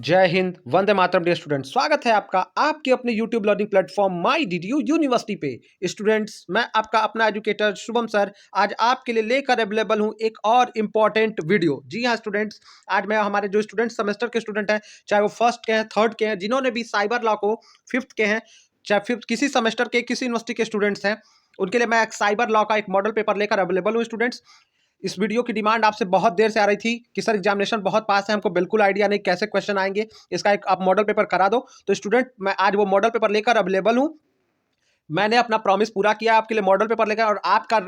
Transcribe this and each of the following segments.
जय Hind, Vande Mataram dear student. स्वागत है आपका आपके अपने YouTube लर्निंग प्लेटफॉर्म माई डीडीयू यूनिवर्सिटी पे। स्टूडेंट्स, मैं आपका अपना एजुकेटर शुभम सर आज आपके लिए लेकर अवेलेबल हूं एक और इम्पॉर्टेंट वीडियो। जी हाँ स्टूडेंट्स, आज मैं हमारे जो स्टूडेंट सेमेस्टर के स्टूडेंट हैं, चाहे वो फर्स्ट के हैं, थर्ड के हैं, जिन्होंने भी साइबर लॉ को फिफ्थ के हैं, चाहे फिफ्थ किसी सेमेस्टर के किसी यूनिवर्सिटी के स्टूडेंट्स हैं, उनके लिए मैं एक साइबर लॉ का एक मॉडल पेपर लेकर अवेलेबल हूँ। स्टूडेंट्स, इस वीडियो की डिमांड आपसे बहुत देर से आ रही थी कि सर एग्जामिनेशन बहुत पास है, हमको बिल्कुल आइडिया नहीं कैसे क्वेश्चन आएंगे, इसका एक आप मॉडल पेपर करा दो। तो स्टूडेंट, मैं आज वो मॉडल पेपर लेकर अवेलेबल हूं। मैंने अपना प्रॉमिस पूरा किया आपके लिए मॉडल पेपर लेकर, और आपका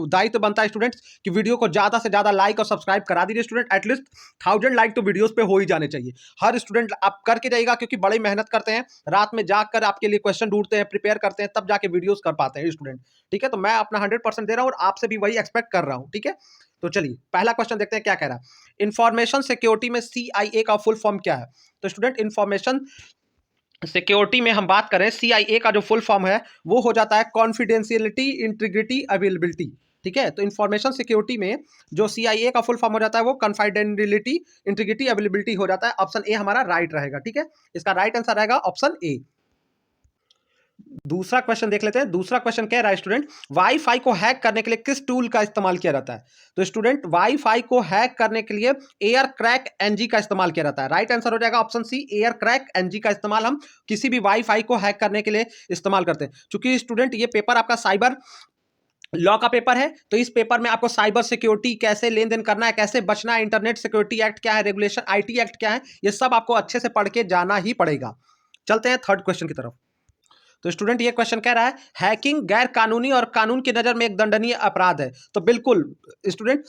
दायित्व बनता है स्टूडेंट्स कि वीडियो को ज्यादा से ज्यादा लाइक और सब्सक्राइब करा दीजिए। स्टूडेंट, एटलीस्ट 1000 लाइक तो वीडियोस पे हो ही जाने चाहिए। हर स्टूडेंट आप करके जाइएगा, क्योंकि बड़ी मेहनत करते हैं, रात में जाकर आपके लिए क्वेश्चन ढूंढते हैं, प्रिपेयर करते हैं, तब जाके वीडियोस कर पाते हैं स्टूडेंट। ठीक है, तो मैं अपना 100% दे रहा हूँ और आपसे भी वही एक्सपेक्ट कर रहा हूँ। ठीक है, तो चलिए पहला क्वेश्चन देखते हैं क्या कह रहा है। इंफॉर्मेशन सिक्योरिटी में CIA का फुल फॉर्म क्या है? तो स्टूडेंट, इंफॉर्मेशन सिक्योरिटी में हम बात करें, CIA का जो फुल फॉर्म है वो हो जाता है कॉन्फिडेंशियलिटी, इंटीग्रिटी, अवेलेबिलिटी। ठीक है, तो इंफॉर्मेशन सिक्योरिटी में जो CIA का फुल फॉर्म हो जाता है वो कॉन्फिडेंशियलिटी, इंटीग्रिटी, अवेलेबिलिटी हो जाता है। ऑप्शन ए हमारा राइट रहेगा। ठीक है, इसका राइट आंसर रहेगा ऑप्शन ए। दूसरा क्वेश्चन देख लेते हैं। दूसरा क्वेश्चन कह रहा है स्टूडेंट, वाईफाई को हैक करने के लिए किस टूल का इस्तेमाल किया जाता है? तो स्टूडेंट, वाईफाई को हैक करने के लिए एयर क्रैक एनजी का इस्तेमाल किया जाता है। राइट आंसर हो जाएगा option C, air crack NG का इस्तेमाल हम किसी भी वाईफाई को हैक करने के लिए इस्तेमाल करते हैं। चूंकि स्टूडेंट ये पेपर आपका साइबर लॉ का पेपर है, तो इस पेपर में आपको साइबर सिक्योरिटी, कैसे लेन देन करना है, कैसे बचना है, इंटरनेट सिक्योरिटी एक्ट क्या है, रेगुलेशन IT एक्ट क्या है, ये सब आपको अच्छे से पढ़ के जाना ही पड़ेगा। चलते हैं थर्ड क्वेश्चन की तरफ। तो स्टूडेंट, ये क्वेश्चन कह रहा है, हैकिंग गैर कानूनी और कानून की नजर में एक दंडनीय अपराध है? तो बिल्कुल स्टूडेंट,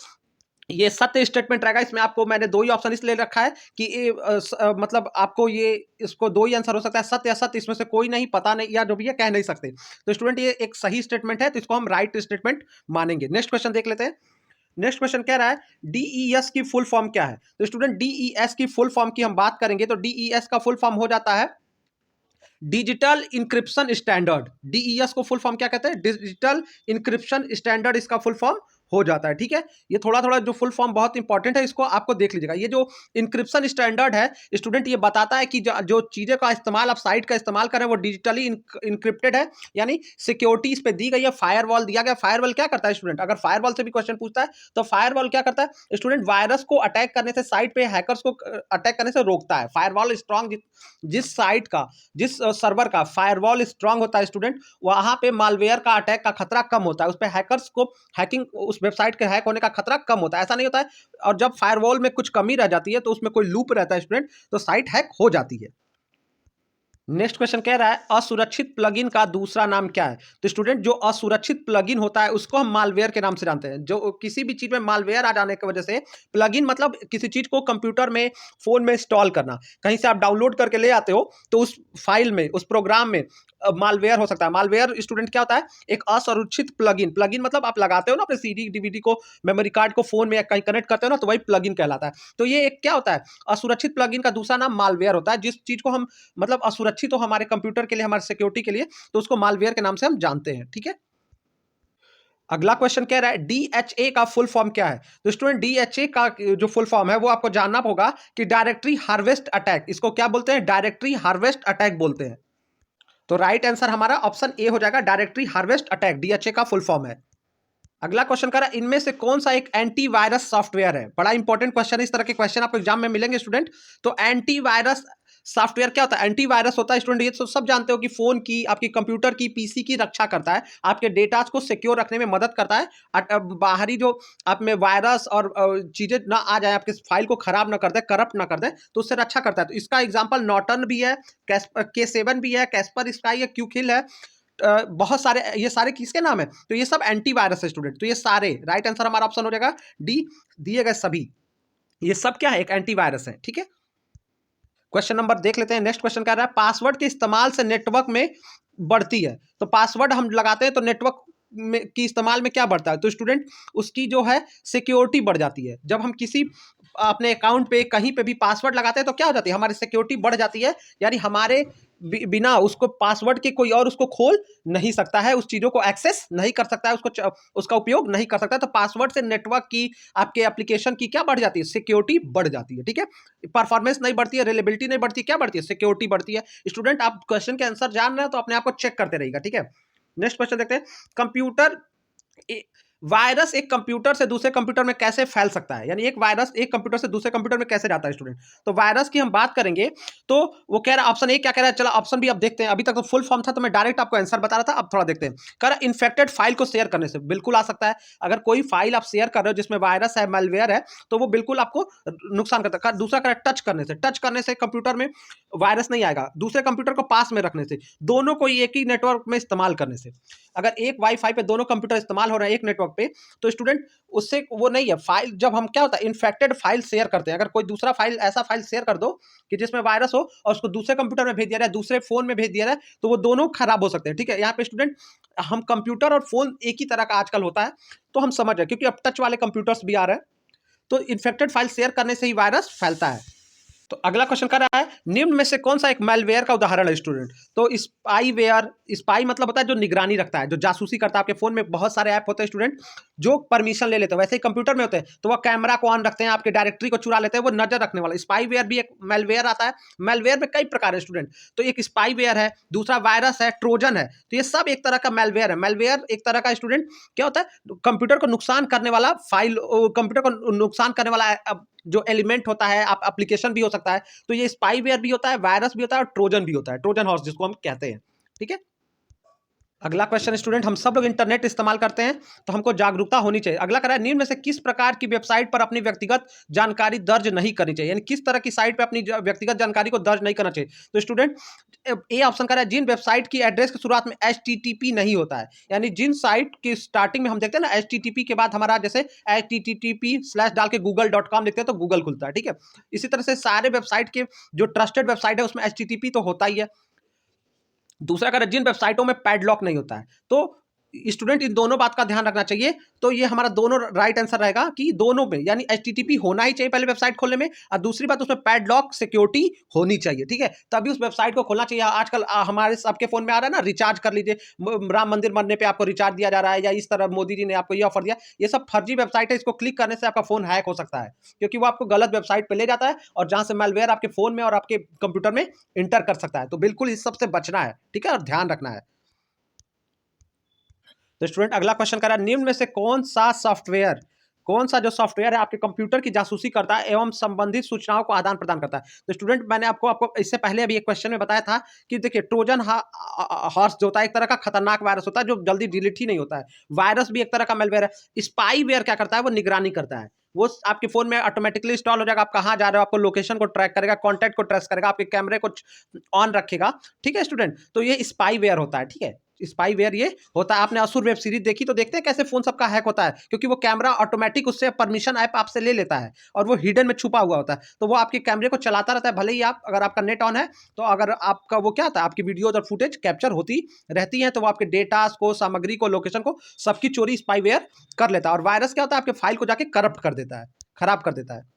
ये सत्य स्टेटमेंट रहेगा। इसमें आपको मैंने दो ही ऑप्शन इसलिए रखा है कि ये मतलब आपको ये इसको दो ही आंसर हो सकता है, सत्य या सत्य, इसमें से कोई नहीं, पता नहीं, या जो भी है कह नहीं सकते। तो स्टूडेंट, ये एक सही स्टेटमेंट है, तो इसको हम राइट स्टेटमेंट मानेंगे। नेक्स्ट क्वेश्चन देख लेते हैं। नेक्स्ट क्वेश्चन कह रहा है, DES की फुल फॉर्म क्या है? तो स्टूडेंट, DES की फुल फॉर्म की हम बात करेंगे तो DES का फुल फॉर्म हो जाता है डिजिटल इंक्रिप्शन स्टैंडर्ड। DES को फुल फॉर्म क्या कहते हैं? डिजिटल इंक्रिप्शन स्टैंडर्ड इसका फुल फॉर्म हो जाता है। ठीक है, ये थोड़ा थोड़ा जो फुल फॉर्म बहुत इंपॉर्टेंट है, इसको आपको देख लीजिएगा। ये जो इंक्रिप्शन स्टैंडर्ड है स्टूडेंट, ये बताता है कि जो चीज़ें का इस्तेमाल, आप साइट का इस्तेमाल करें, वो डिजिटली इंक्रिप्टेड है, यानी सिक्योरिटी इस पर दी गई है, फायरवॉल दिया गया। फायरवॉल क्या करता है स्टूडेंट? अगर फायरवॉल से भी क्वेश्चन पूछता है तो फायरवॉल क्या करता है स्टूडेंट? वायरस को अटैक करने से, साइट पे हैकर्स को अटैक करने से रोकता है। फायरवॉल स्ट्रॉन्ग, जिस साइट का, जिस सर्वर का फायरवॉल स्ट्रांग होता है स्टूडेंट, वहां पे मालवेयर का अटैक का खतरा कम होता है, उस पे हैकर्स को हैकिंग, उस वेबसाइट के हैक होने का खतरा कम होता है। ऐसा नहीं होता है, और जब फायरवॉल में कुछ कमी रह जाती है तो उसमें कोई लूप रहता है स्टूडेंट, तो साइट हैक हो जाती है। नेक्स्ट क्वेश्चन कह रहा है, असुरक्षित प्लगइन का दूसरा नाम क्या है? तो स्टूडेंट, जो असुरक्षित प्लगइन होता है उसको हम मालवेयर के नाम से जानते हैं। जो किसी भी चीज में मालवेयर आ जाने की वजह से, प्लगइन मतलब किसी चीज को कंप्यूटर में, फोन में इंस्टॉल करना, कहीं से आप डाउनलोड करके ले आते हो तो उस फाइल में, उस प्रोग्राम में मालवेयर हो सकता है। मालवेयर स्टूडेंट क्या होता है? एक असुरक्षित प्लगइन। प्लगइन मतलब आप लगाते हो ना अपने CD DVD को, मेमोरी कार्ड को फोन में कहीं कनेक्ट करते हो ना, तो वही प्लगइन कहलाता है। तो ये एक क्या होता है? असुरक्षित प्लगइन का दूसरा नाम मालवेयर होता है। जिस चीज को हम मतलब असुरक्षित हो हमारे कंप्यूटर के लिए, हमारे सिक्योरिटी के लिए, तो उसको मालवेयर के नाम से हम जानते हैं। ठीक है, अगला क्वेश्चन कह रहा है, DHA का फुल फॉर्म क्या है? तो स्टूडेंट, DHA का जो फुल फॉर्म है वो आपको जानना होगा कि डायरेक्टरी हार्वेस्ट अटैक। इसको क्या बोलते हैं? डायरेक्टरी हार्वेस्ट अटैक बोलते हैं। तो राइट आंसर हमारा ऑप्शन ए हो जाएगा, डायरेक्टरी हार्वेस्ट अटैक DHA का फुल फॉर्म है। अगला क्वेश्चन कर रहा है, इनमें से कौन सा एक एंटीवायरस सॉफ्टवेयर है? बड़ा इंपॉर्टेंट क्वेश्चन है, इस तरह के क्वेश्चन आपको एग्जाम में मिलेंगे स्टूडेंट। तो एंटीवायरस सॉफ्टवेयर क्या होता है? एंटीवायरस होता है स्टूडेंट, ये तो सब जानते हो कि फोन की, आपकी कंप्यूटर की, PC की रक्षा करता है, आपके डेटा को सिक्योर रखने में मदद करता है। बाहरी जो आप में वायरस और चीजें ना आ जाए, आपके फाइल को खराब ना कर दे, करप्ट ना कर दे, तो उससे रक्षा करता है। तो इसका एग्जाम्पल नॉर्टन भी है, K7 भी है, कैस्पर स्काई है, क्यूकिल है, बहुत सारे, ये सारे किसके नाम है? तो ये सब एंटीवायरस है स्टूडेंट। तो ये सारे राइट आंसर हमारा ऑप्शन हो जाएगा डी, दिए गए सभी, ये सब क्या है? एक एंटीवायरस है। ठीक है, क्वेश्चन नंबर देख लेते हैं। नेक्स्ट क्वेश्चन कह रहा है, पासवर्ड के इस्तेमाल से नेटवर्क में बढ़ती है। तो पासवर्ड हम लगाते हैं तो नेटवर्क में की इस्तेमाल में क्या बढ़ता है? तो स्टूडेंट, उसकी जो है सिक्योरिटी बढ़ जाती है। जब हम किसी अपने अकाउंट पे कहीं पे भी पासवर्ड लगाते हैं तो क्या हो जाती है, हमारी सिक्योरिटी बढ़ जाती है, यानी हमारे बिना उसको पासवर्ड के कोई और उसको खोल नहीं सकता है, उस चीज़ों को एक्सेस नहीं कर सकता है, उसका उपयोग नहीं कर सकता है। तो पासवर्ड से नेटवर्क की, आपके एप्लीकेशन की क्या बढ़ जाती है, सिक्योरिटी बढ़ जाती है। ठीक है, परफॉर्मेंस नहीं बढ़ती है, रिलेबिलिटी नहीं बढ़ती, क्या बढ़ती है, सिक्योरिटी बढ़ती है। स्टूडेंट आप क्वेश्चन के आंसर जान रहे हैं तो अपने आप को चेक करते रहिएगा। ठीक है, नेक्स्ट क्वेश्चन देखते हैं। कंप्यूटर वायरस एक कंप्यूटर से दूसरे कंप्यूटर में कैसे फैल सकता है, यानी एक वायरस एक कंप्यूटर से दूसरे कंप्यूटर में कैसे जाता है स्टूडेंट। तो वायरस की हम बात करेंगे तो वो कह रहा है ऑप्शन ए क्या कह रहा है, चलो ऑप्शन बी अब देखते हैं। अभी तक तो फुल फॉर्म था तो मैं डायरेक्ट आपको आंसर बता रहा था, अब थोड़ा देखते हैं। कह रहा इन्फेक्टेड फाइल को शेयर करने से, बिल्कुल आ सकता है। अगर कोई फाइल आप शेयर कर रहे हो जिसमें वायरस है, मैलवेयर है, तो वो बिल्कुल आपको नुकसान करता है। दूसरा कह रहा है टच करने से कंप्यूटर में वायरस नहीं आएगा, दूसरे कंप्यूटर को पास में रखने से, दोनों को एक ही नेटवर्क में इस्तेमाल करने से। अगर एक वाईफाई पे दोनों कंप्यूटर इस्तेमाल हो रहे हैं एक नेटवर्क पे, तो स्टूडेंट उससे वो नहीं है। फाइल जब हम क्या होता है इन्फेक्टेड फाइल शेयर करते हैं, अगर कोई दूसरा फाइल ऐसा फाइल शेयर कर दो कि जिसमें वायरस हो और उसको दूसरे कंप्यूटर में भेज दिया जाए, दूसरे फोन में भेज दिया जाए, तो वो दोनों खराब हो सकते हैं। ठीक है, यहाँ पे स्टूडेंट हम कंप्यूटर और फोन एक ही तरह का आजकल होता है, तो हम समझ रहे हैं क्योंकि अब टच वाले कंप्यूटर्स भी आ रहे हैं, तो इन्फेक्टेड फाइल शेयर करने से ही वायरस फैलता है। तो अगला क्वेश्चन कर रहा है निम्न में से कौन सा एक मैलवेयर का उदाहरण है स्टूडेंट। तो स्पाईवेयर, स्पाई मतलब होता है जो निगरानी रखता है, जो जासूसी करता है। आपके फोन में बहुत सारे ऐप होते हैं स्टूडेंट जो परमिशन ले लेते हैं, वैसे ही कंप्यूटर में होते हैं, तो वो कैमरा को ऑन रखते हैं, आपके डायरेक्टरी को चुरा लेते हैं, वो नजर रखने वाला। स्पाईवेयर भी एक मैलवेयर आता है। मैलवेयर में कई प्रकार है स्टूडेंट, तो एक स्पाईवेयर है, दूसरा वायरस है, ट्रोजन है, तो ये सब एक तरह का मैलवेयर है। मैलवेयर एक तरह का स्टूडेंट क्या होता है, कंप्यूटर को नुकसान करने वाला फाइल, कंप्यूटर को नुकसान करने वाला जो एलिमेंट होता है, आप एप्लीकेशन भी हो सकता है। तो ये स्पाईवेयर भी होता है, वायरस भी होता है और ट्रोजन भी होता है, ट्रोजन हॉर्स जिसको हम कहते हैं। ठीक है, अगला क्वेश्चन स्टूडेंट, हम सब लोग इंटरनेट इस्तेमाल करते हैं तो हमको जागरूकता होनी चाहिए। अगला कह रहा है निम्न में से किस प्रकार की वेबसाइट पर अपनी व्यक्तिगत जानकारी दर्ज नहीं करनी चाहिए, यानी किस तरह की साइट पर अपनी व्यक्तिगत जानकारी को दर्ज नहीं करना चाहिए। तो स्टूडेंट ए ऑप्शन कह रहा है जिन वेबसाइट की एड्रेस की शुरुआत में HTTP नहीं होता है, यानी जिन साइट की स्टार्टिंग में हम देखते हैं ना HTTP के बाद हमारा जैसे HTTP/ डाल के google.com लिखते हैं तो गूगल खुलता है। ठीक है, इसी तरह से सारे वेबसाइट के जो ट्रस्टेड वेबसाइट है उसमें HTTP तो होता ही है। दूसरा अगर जिन वेबसाइटों में पैडलॉक नहीं होता है, तो स्टूडेंट इन दोनों बात का ध्यान रखना चाहिए। तो ये हमारा दोनों राइट आंसर रहेगा कि दोनों में, यानी HTTP होना ही चाहिए पहले वेबसाइट खोलने में, और दूसरी बात उसमें पैडलॉक सिक्योरिटी होनी चाहिए। ठीक है, तभी उस वेबसाइट को खोलना चाहिए। आजकल हमारे सबके फोन में आ रहा है ना, रिचार्ज कर लीजिए, राम मंदिर बनने पे आपको रिचार्ज दिया जा रहा है, या इस तरह मोदी जी ने आपको ये ऑफर दिया। ये सब फर्जी वेबसाइट है, इसको क्लिक करने से आपका फोन हैक हो सकता है, क्योंकि वो आपको गलत वेबसाइट पे ले जाता है और जहां से मैलवेयर आपके फोन में और आपके कंप्यूटर में इंटर कर सकता है। तो बिल्कुल इस सबसे बचना है। ठीक है, और ध्यान रखना है। तो स्टूडेंट अगला क्वेश्चन कर रहा है निम्न में से कौन सा जो सॉफ्टवेयर है आपके कंप्यूटर की जासूसी करता है एवं संबंधित सूचनाओं को आदान प्रदान करता है। तो स्टूडेंट मैंने आपको इससे पहले अभी एक क्वेश्चन में बताया था कि देखिए ट्रोजन हॉर्स जो होता है एक तरह का खतरनाक वायरस होता है जो जल्दी डिलीट ही नहीं होता है। वायरस भी एक तरह का मेलवेयर है। स्पाईवेयर क्या करता है, वो निगरानी करता है, वो आपके फोन में ऑटोमेटिकली इंस्टॉल हो जाएगा, आप कहां जा रहे हो आपको लोकेशन को ट्रैक करेगा, कॉन्टैक्ट को ट्रेस करेगा, आपके कैमरे को ऑन रखेगा। ठीक है स्टूडेंट, तो ये स्पाईवेयर होता है। ठीक है, स्पाईवेयर ये होता है। आपने असुर वेब सीरीज देखी तो देखते हैं कैसे फोन सबका हैक होता है, क्योंकि वो कैमरा ऑटोमेटिक उससे परमिशन ऐप आपसे ले लेता है और वो हिडन में छुपा हुआ होता है, तो वो आपके कैमरे को चलाता रहता है। भले ही आप, अगर आपका नेट ऑन है तो अगर आपका वो क्या आता है, आपकी वीडियोज और फुटेज कैप्चर होती रहती है, तो वो आपके डेटा को, सामग्री को, लोकेशन को, सबकी चोरी स्पाईवेयर कर लेता है। और वायरस क्या होता है, आपके फाइल को जाके करप्ट कर देता है, खराब कर देता है।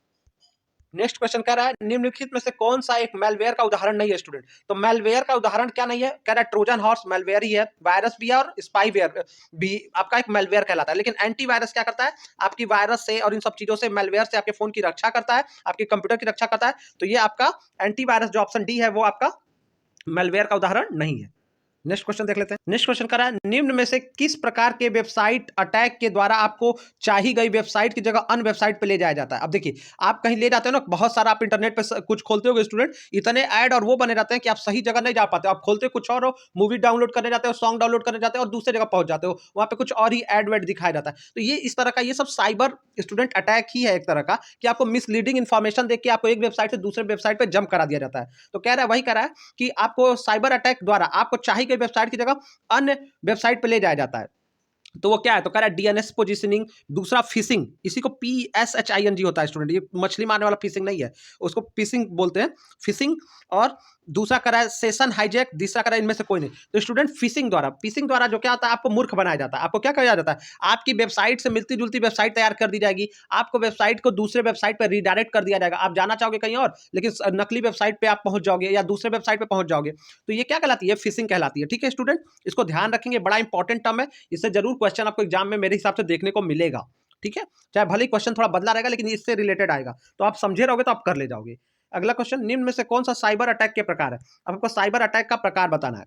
नेक्स्ट क्वेश्चन कह रहा है निम्नलिखित में से कौन सा एक मैलवेयर का उदाहरण नहीं है स्टूडेंट। तो मैलवेयर का उदाहरण क्या नहीं है, कह रहा है ट्रोजन हॉर्स मैलवेयर ही है, वायरस भी है और स्पाईवेयर भी आपका एक मैलवेयर कहलाता है। लेकिन एंटीवायरस क्या करता है, आपकी वायरस से और इन सब चीजों से, मैलवेयर से आपके फोन की रक्षा करता है, आपके कंप्यूटर की रक्षा करता है। तो ये आपका एंटीवायरस जो ऑप्शन डी है वो आपका मैलवेयर का उदाहरण नहीं है। नेक्स्ट क्वेश्चन देख लेते हैं। नेक्स्ट क्वेश्चन कर रहा है निम्न में से किस प्रकार के वेबसाइट अटैक के द्वारा आपको चाही गई वेबसाइट की जगह अन्य वेबसाइट पे ले जाया जाता है। अब देखिए, आप कहीं ले जाते हो ना, बहुत सारा आप इंटरनेट पे कुछ खोलते हो स्टूडेंट, इतने ऐड और वो बने रहते हैं कि आप सही जगह नहीं जा पाते। आप खोलते हो कुछ और हो, मूवी डाउनलोड करने जाते हो, सॉन्ग डाउनलोड करने जाते हो और दूसरे जगह पहुंच जाते हो, वहां पे कुछ और ही एड वेड दिखाया जाता है। तो ये इस तरह का, ये सब साइबर स्टूडेंट अटैक ही है एक तरह का, कि आपको मिसलीडिंग इन्फॉर्मेशन देख के आपको एक वेबसाइट से दूसरे वेबसाइट पे जंप करा दिया जाता है। तो कह रहा है, वही कह रहा है कि आपको साइबर अटैक द्वारा आपको चाही गई वेबसाइट की जगह अन्य वेबसाइट पे ले जाया जाता है। तो वो क्या है, तो कह रहा है डीएनएस पोजीशनिंग, दूसरा फिशिंग, इसी को PSHING होता है स्टूडेंट, ये मछली मारने वाला फिशिंग नहीं है, उसको फिशिंग बोलते हैं, फिशिंग। और दूसरा करा है सेशन हाईजैक, तीसरा करा है इनमें से कोई नहीं। तो स्टूडेंट फिशिंग द्वारा जो क्या होता है, आपको मूर्ख बनाया जाता है। आपको क्या कहा जाता है, आपकी वेबसाइट से मिलती जुलती वेबसाइट तैयार कर दी जाएगी, आपको वेबसाइट को दूसरे वेबसाइट पर रीडायरेक्ट कर दिया जाएगा। आप जाना चाहोगे कहीं और, लेकिन नकली वेबसाइट पे आप पहुंच जाओगे या दूसरे वेबसाइट पे पहुंच जाओगे। तो ये क्या कहलाती है, फिशिंग कहलाती है। ठीक है स्टूडेंट, इसको ध्यान रखेंगे, बड़ा इंपॉर्टेंट टर्म है, इससे जरूर क्वेश्चन आपको एग्जाम में मेरे हिसाब से देखने को मिलेगा। ठीक है, चाहे भले ही क्वेश्चन थोड़ा बदला रहेगा, लेकिन इससे रिलेटेड आएगा, तो आप समझे रहोगे तो आप कर ले जाओगे। अगला क्वेश्चन, निम्न में से कौन सा साइबर अटैक के प्रकार है। अब आपको साइबर अटैक का प्रकार बताना है।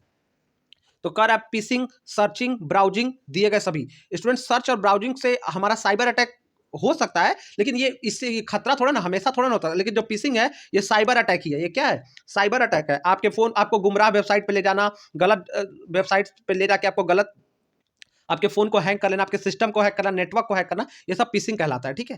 तो कर आप पिसिंग, सर्चिंग, ब्राउजिंग दिए गए सभी। स्टूडेंट सर्च और ब्राउजिंग से हमारा साइबर अटैक हो सकता है, लेकिन ये इससे ये खतरा थोड़ा ना हमेशा थोड़ा ना होता है। लेकिन जो पिसिंग है ये साइबर अटैक ही है। ये क्या है, साइबर अटैक है। आपके फोन आपको गुमराह वेबसाइट पे ले जाना, गलत वेबसाइट पे ले जाके आपको गलत आपके फोन को हैक कर लेना, आपके सिस्टम को हैक करना, नेटवर्क को हैक करना, ये सब पिसिंग कहलाता है। ठीक है,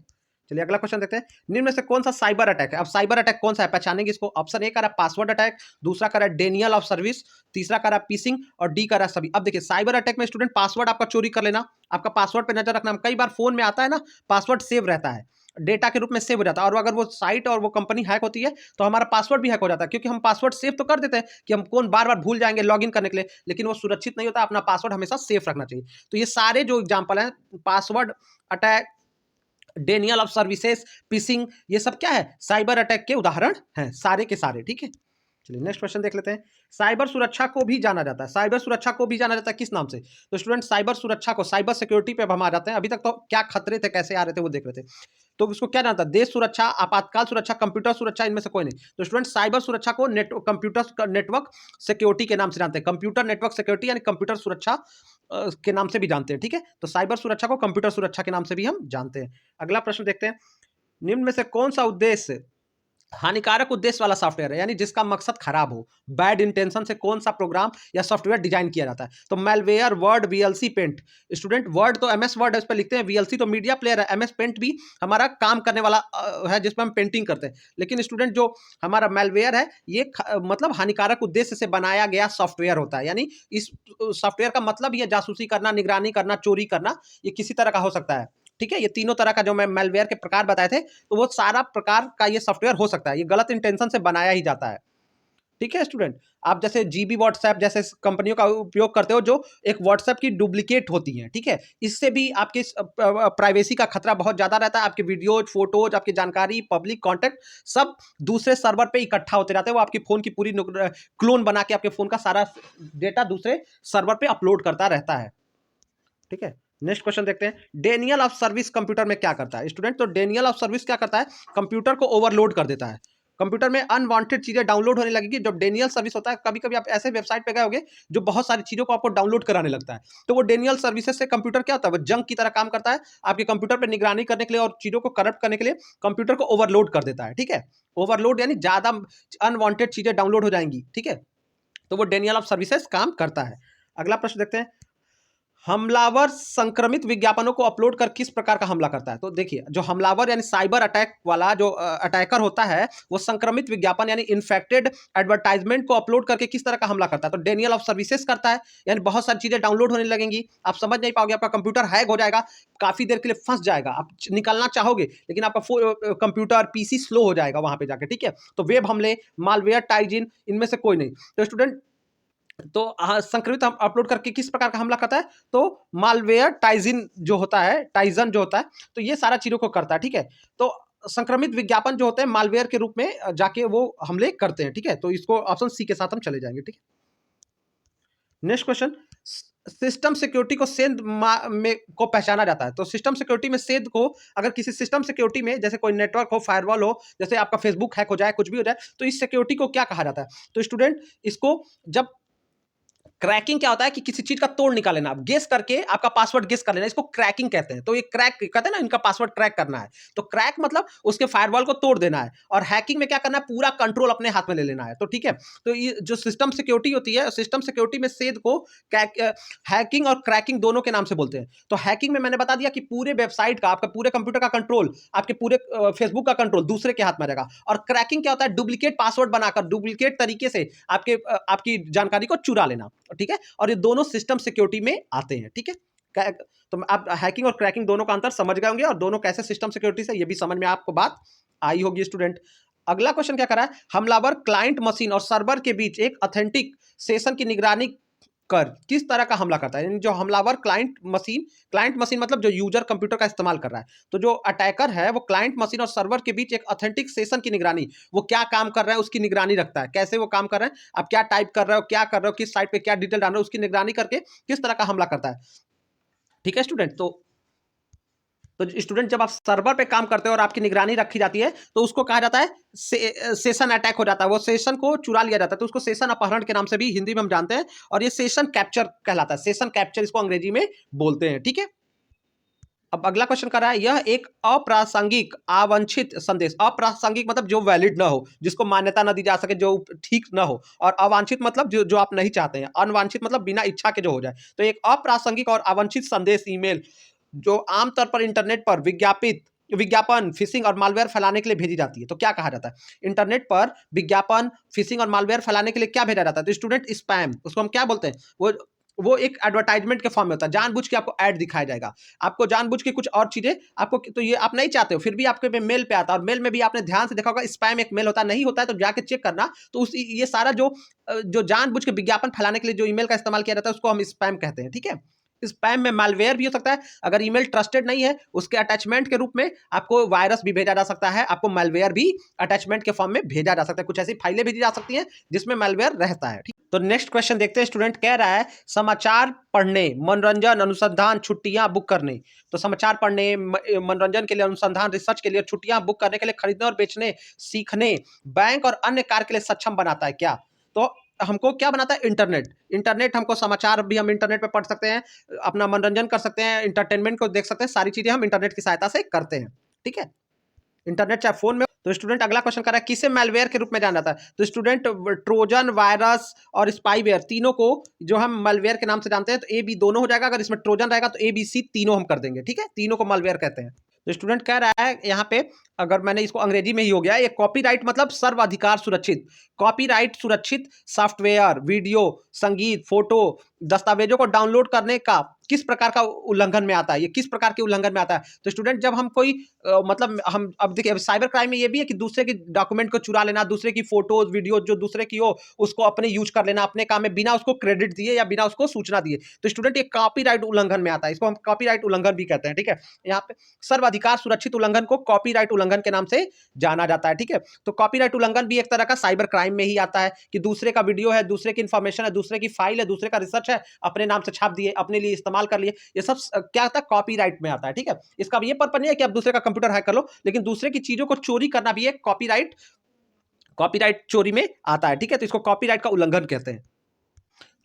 चलिए अगला क्वेश्चन देखते हैं। निम्न में से कौन सा साइबर अटैक है। अब साइबर अटैक कौन सा है, पहचानेंगे इसको। ऑप्शन ए का रहा पासवर्ड अटैक, दूसरा का रहा डेनियल ऑफ सर्विस, तीसरा का रहा पिसिंग और डी का रहा सभी। अब देखिए साइबर अटैक में स्टूडेंट पासवर्ड आपका चोरी कर लेना, आपका पासवर्ड पे नजर रखना। कई बार फोन में आता है ना, पासवर्ड सेव रहता है, डेटा के रूप में सेव हो जाता है, और अगर वो साइट और वो कंपनी हैक होती है तो हमारा पासवर्ड भी हैक हो जाता है, क्योंकि हम पासवर्ड सेव तो कर देते हैं कि हम कौन बार बार भूल जाएंगे लॉगिन करने के लिए, लेकिन वो सुरक्षित नहीं होता। अपना पासवर्ड हमेशा सेफ रखना चाहिए। तो ये सारे जो एग्जाम्पल हैं, password attack, denial of services, phishing, ये सब क्या है, साइबर अटैक के उदाहरण हैं सारे के सारे। ठीक है, चलिए नेक्स्ट क्वेश्चन देख लेते हैं। साइबर सुरक्षा को भी जाना जाता है, साइबर सुरक्षा को भी जाना जाता है किस नाम से। तो स्टूडेंट साइबर सुरक्षा को, साइबर सिक्योरिटी पे अब हम आ जाते हैं। अभी तक तो क्या खतरे थे, कैसे आ रहे थे वो देख रहे थे। तो इसको क्या जानता है, देश सुरक्षा, आपातकाल सुरक्षा, कंप्यूटर सुरक्षा, इनमें से कोई नहीं। तो स्टूडेंट साइबर सुरक्षा को कंप्यूटर नेटवर्क सिक्योरिटी के नाम से जानते हैं, कंप्यूटर नेटवर्क सिक्योरिटी यानी कंप्यूटर सुरक्षा के नाम से भी जानते हैं। ठीक है, तो साइबर सुरक्षा को कंप्यूटर सुरक्षा के नाम से भी हम जानते हैं। अगला प्रश्न देखते हैं। निम्न में से कौन सा उद्देश्य हानिकारक उद्देश्य वाला सॉफ्टवेयर है, यानी जिसका मकसद खराब हो, बैड इंटेंशन से कौन सा प्रोग्राम या सॉफ्टवेयर डिजाइन किया जाता है। तो malware, word, VLC, paint. Student word तो एमएस वर्ड है, उस पर लिखते हैं, वीएलसी तो मीडिया प्लेयर है, एमएस पेंट भी हमारा काम करने वाला है जिसमें हम पेंटिंग करते हैं। लेकिन स्टूडेंट जो हमारा मेलवेयर है ये मतलब हानिकारक उद्देश्य से बनाया गया सॉफ्टवेयर होता है, यानी इस सॉफ्टवेयर का मतलब ये जासूसी करना, निगरानी करना, चोरी करना, ये किसी तरह का हो सकता है। ठीक है, ये तीनों तरह का जो मैं मेलवेयर के प्रकार बताए थे, तो वो सारा प्रकार का ये सॉफ्टवेयर हो सकता है, ये गलत इंटेंशन से बनाया ही जाता है। ठीक है स्टूडेंट, आप जैसे जीबी व्हाट्सएप जैसे कंपनियों का उपयोग करते हो, जो एक व्हाट्सएप की डुप्लीकेट होती हैं। ठीक है, इससे भी आपके प्राइवेसी का खतरा बहुत ज़्यादा रहता है। आपके वीडियोज, फोटोज, आपकी जानकारी, पब्लिक कॉन्टैक्ट सब दूसरे सर्वर पे इकट्ठा होते रहते हैं। वो आपकी फ़ोन की पूरी क्लोन बना के आपके फ़ोन का सारा डेटा दूसरे सर्वर पे अपलोड करता रहता है। ठीक है, नेक्स्ट क्वेश्चन देखते हैं। डेनियल ऑफ सर्विस कंप्यूटर में क्या करता है। स्टूडेंट तो डेनियल ऑफ सर्विस क्या करता है, कंप्यूटर को ओवरलोड कर देता है। कंप्यूटर में अनवांटेड चीजें डाउनलोड होने लगेगी। जब डेनियल सर्विस होता है, कभी कभी आप ऐसे वेबसाइट पे गए होगे जो बहुत सारी चीजों को आपको डाउनलोड कराने लगता है, तो वो डेनियल सर्विसेज से कंप्यूटर क्या होता है, वो जंक की तरह काम करता है। आपके कंप्यूटर पर निगरानी करने के लिए और चीजों को करप्ट करने के लिए कंप्यूटर को ओवरलोड कर देता है। ठीक है, ओवरलोड यानी ज्यादा अनवांटेड चीजें डाउनलोड हो जाएंगी। ठीक है, तो वो डेनियल ऑफ सर्विसेज काम करता है। अगला प्रश्न देखते हैं। हमलावर संक्रमित विज्ञापनों को अपलोड कर किस प्रकार का हमला करता है। तो देखिए, जो हमलावर यानी साइबर अटैक वाला जो अटैकर होता है, वो संक्रमित विज्ञापन यानी इन्फेक्टेड एडवर्टाइजमेंट को अपलोड करके किस तरह का हमला करता है। तो डेनियल ऑफ सर्विसेज करता है, यानी बहुत सारी चीजें डाउनलोड होने लगेंगी, आप समझ नहीं पाओगे, आपका कंप्यूटर हैक हो जाएगा, काफी देर के लिए फंस जाएगा, आप निकलना चाहोगे लेकिन आपका कंप्यूटर पीसी स्लो हो जाएगा वहां पे जाके। ठीक है, तो वेब हमले, मालवेयर, टाइजिन, इनमें से कोई नहीं। तो स्टूडेंट तो संक्रमित हम अपलोड करके किस प्रकार का हमला करता है, तो मालवेयर, टाइजिन जो होता है, टाइजन जो होता है, तो ये सारा चीजों को करता है। ठीक है, तो संक्रमित विज्ञापन जो होते हैं मालवेयर के रूप में जाके वो हमले करते हैं। ठीक है, तो इसको ऑप्शन सी के साथ हम चले जाएंगे। ठीक है, नेक्स्ट क्वेश्चन। सिस्टम सिक्योरिटी को सेंध में को पहचाना जाता है। तो सिस्टम सिक्योरिटी में सेंध को, अगर किसी सिस्टम सिक्योरिटी में जैसे कोई नेटवर्क हो, फायरवॉल हो, जैसे आपका फेसबुक हैक हो जाए, कुछ भी हो जाए, तो इस सिक्योरिटी को क्या कहा जाता है। तो स्टूडेंट इसको जब क्रैकिंग क्या होता है कि किसी चीज का तोड़ निकाल लेना, आप गेस करके आपका पासवर्ड गेस कर लेना, इसको क्रैकिंग कहते हैं। तो ये क्रैक कहते हैं ना, इनका पासवर्ड क्रैक करना है। तो क्रैक मतलब उसके फायरवॉल को तोड़ देना है, और हैकिंग में क्या करना है, पूरा कंट्रोल अपने हाथ में ले लेना है। तो ठीक है, तो ये जो सिस्टम सिक्योरिटी होती है, सिस्टम सिक्योरिटी में सेध को हैकिंग और क्रैकिंग दोनों के नाम से बोलते हैं। तो हैकिंग में मैंने बता दिया कि पूरे वेबसाइट का, आपका पूरे कंप्यूटर का कंट्रोल, आपके पूरे फेसबुक का कंट्रोल दूसरे के हाथ में रहेगा। और क्रैकिंग क्या होता है, डुप्लीकेट पासवर्ड बनाकर डुप्लीकेट तरीके से आपकी जानकारी को चुरा लेना। ठीक है, और ये दोनों सिस्टम सिक्योरिटी में आते हैं। ठीक है, तो आप हैकिंग और क्रैकिंग दोनों का अंतर समझ गए होंगे, और दोनों कैसे सिस्टम सिक्योरिटी से, ये भी समझ में आपको बात आई होगी स्टूडेंट। अगला क्वेश्चन क्या कर रहा है, हमलावर क्लाइंट मशीन और सर्वर के बीच एक ऑथेंटिक सेशन की निगरानी कर किस तरह का हमला करता है। यानी जो हमलावर क्लाइंट मशीन मतलब जो यूजर कंप्यूटर का इस्तेमाल कर रहा है, तो जो अटैकर है वो क्लाइंट मशीन और सर्वर के बीच एक ऑथेंटिक सेशन की निगरानी, वो क्या काम कर रहा है उसकी निगरानी रखता है। कैसे वो काम कर रहे हैं, आप क्या टाइप कर रहे हो, क्या कर रहे हो, किस साइट पे क्या डिटेल डाल रहे हो, उसकी निगरानी करके किस तरह का हमला करता है। ठीक है स्टूडेंट, तो स्टूडेंट जब आप सर्वर पे काम करते हो और आपकी निगरानी रखी जाती है तो उसको कहा जाता है सेशन अटैक हो जाता है, वो सेशन को चुरा लिया जाता है, तो उसको सेशन अपहरण के नाम से भी हिंदी में हम जानते हैं, और ये सेशन कैप्चर कहलाता है, सेशन कैप्चर इसको अंग्रेजी में बोलते हैं। ठीक है, अब अगला क्वेश्चन कर रहा है, यह एक अप्रासंगिक अवांछित संदेश, अप्रासंगिक मतलब जो वैलिड ना हो, जिसको मान्यता ना दी जा सके, जो ठीक ना हो, और अवांछित मतलब जो आप नहीं चाहते हैं, अनवांछित मतलब बिना इच्छा के जो हो जाए। तो एक अप्रासंगिक और अवांछित संदेश ईमेल जो आमतौर पर इंटरनेट पर विज्ञापन, फिशिंग और मालवेयर फैलाने के लिए भेजी जाती है, तो क्या कहा जाता है। इंटरनेट पर विज्ञापन, फिशिंग और मालवेयर फैलाने के लिए क्या भेजा जाता है, तो स्टूडेंट स्पैम, उसको हम क्या बोलते हैं, वो एक एडवर्टाइजमेंट के फॉर्म में होता है, जानबूझ के आपको ऐड दिखाया जाएगा, आपको जानबूझ के कुछ और चीजें आपको, तो ये आप नहीं चाहते हो, फिर भी आपके पे मेल पे आता है, और मेल में भी आपने ध्यान से देखा होगा स्पैम एक मेल होता है, नहीं होता है तो जाके चेक करना। तो उस ये सारा जो जानबूझ के विज्ञापन फैलाने के लिए जो ईमेल का इस्तेमाल किया जाता है उसको हम स्पैम कहते हैं। ठीक है, स्पैम में मालवेयर भी हो सकता है, अगर ईमेल ट्रस्टेड नहीं है उसके अटैचमेंट के रूप में आपको वायरस भी भेजा जा सकता है, आपको मालवेयर भी अटैचमेंट के फॉर्म में भेजा जा सकता है, कुछ ऐसी फाइलें भेजी जा सकती हैं जिसमें मालवेयर रहता है। ठीक, तो नेक्स्ट क्वेश्चन देखते हैं। स्टूडेंट कह रहा है समाचार पढ़ने, मनोरंजन, अनुसंधान, छुट्टियां बुक करने, तो समाचार पढ़ने, मनोरंजन के लिए, अनुसंधान, रिसर्च के लिए, छुट्टियां बुक करने के लिए, खरीदने और बेचने, सीखने, बैंक और अन्य कार्य के लिए सक्षम बनाता है क्या। तो हमको क्या बनाता है, इंटरनेट हमको समाचार भी हम इंटरनेट पे पढ़ सकते हैं, अपना मनोरंजन कर सकते हैं, इंटरटेनमेंट को देख सकते हैं, सारी चीजें हम इंटरनेट की सहायता से करते हैं। ठीक है, इंटरनेट चाहे फोन में। तो स्टूडेंट अगला क्वेश्चन कर रहा है, किसे मैलवेयर के रूप में जाना जाता है, तो स्टूडेंट ट्रोजन, वायरस और स्पाईवेयर तीनों को जो हम मैलवेयर के नाम से जानते हैं, तो ए बी दोनों हो जाएगा, अगर इसमें ट्रोजन रहेगा तो ए बी सी तीनों हम कर देंगे। ठीक है, तीनों को मैलवेयर कहते हैं। तो स्टूडेंट कह रहा है यहाँ पे, अगर मैंने इसको अंग्रेजी में ही हो गया, ये कॉपीराइट मतलब सर्वाधिकार सुरक्षित, कॉपीराइट सुरक्षित सॉफ्टवेयर, वीडियो, संगीत, फोटो, दस्तावेजों को डाउनलोड करने का किस प्रकार का उल्लंघन में आता है, ये किस प्रकार के उल्लंघन में आता है। तो स्टूडेंट जब हम कोई मतलब हम अब देखिए साइबर क्राइम में ये भी है कि दूसरे के डॉक्यूमेंट को चुरा लेना, दूसरे की फोटोज वीडियो जो दूसरे की हो उसको अपने यूज कर लेना अपने काम में, बिना उसको क्रेडिट दिए या बिना उसको सूचना दिए, तो स्टूडेंट ये कॉपीराइट उल्लंघन में आता है, इसको हम कॉपीराइट उल्लंघन भी कहते हैं। ठीक है, यहाँ पे सर्वाधिकार सुरक्षित उल्लंघन को कॉपीराइट उल्लंघन के नाम से जाना जाता है। ठीक है, तो कॉपीराइट उल्लंघन भी एक तरह का साइबर क्राइम में ही आता है कि दूसरे का वीडियो है, दूसरे की इंफॉर्मेशन है, दूसरे की फाइल है, दूसरे का रिसर्च है, अपने नाम से छाप दिए, अपने लिए इस्तेमाल कर लिए, ये सब क्या आता है, कॉपीराइट में आता है। ठीक है, इसका ये पर्पज नहीं है कि आप दूसरे का कंप्यूटर हैक कर लो, लेकिन दूसरे की चीजों को चोरी करना भी एक कॉपीराइट चोरी में आता है। ठीक है, तो इसको कॉपीराइट का उल्लंघन कहते हैं।